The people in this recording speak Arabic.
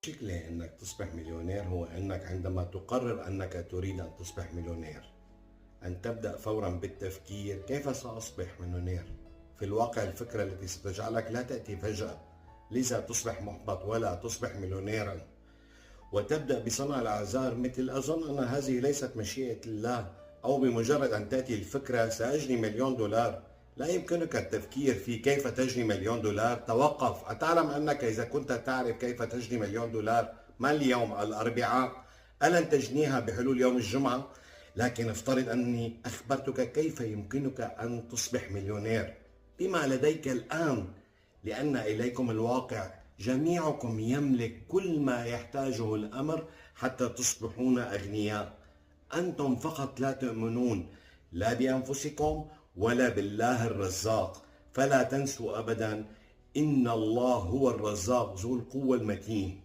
المشكلة أنك تصبح مليونير هو أنك عندما تقرر أنك تريد أن تصبح مليونير أن تبدأ فورا بالتفكير كيف سأصبح مليونير. في الواقع الفكرة التي ستجعلك لا تأتي فجأة، لذا تصبح محبط ولا تصبح مليونيرا وتبدأ بصنع الأعذار، مثل أظن أن هذه ليست مشيئة الله، أو بمجرد أن تأتي الفكرة سأجني $1,000,000 لا يمكنك التفكير في كيف تجني $1,000,000. توقف. أتعلم أنك إذا كنت تعرف كيف تجني $1,000,000 ما اليوم الأربعاء ألن تجنيها بحلول يوم الجمعة؟ لكن افترض أني أخبرتك كيف يمكنك أن تصبح مليونير بما لديك الآن، لأن إليكم الواقع. جميعكم يملك كل ما يحتاجه الأمر حتى تصبحون أغنياء. أنتم فقط لا تؤمنون لا بأنفسكم ولا بالله الرزاق. فلا تنسوا أبدا إن الله هو الرزاق ذو القوة المتين.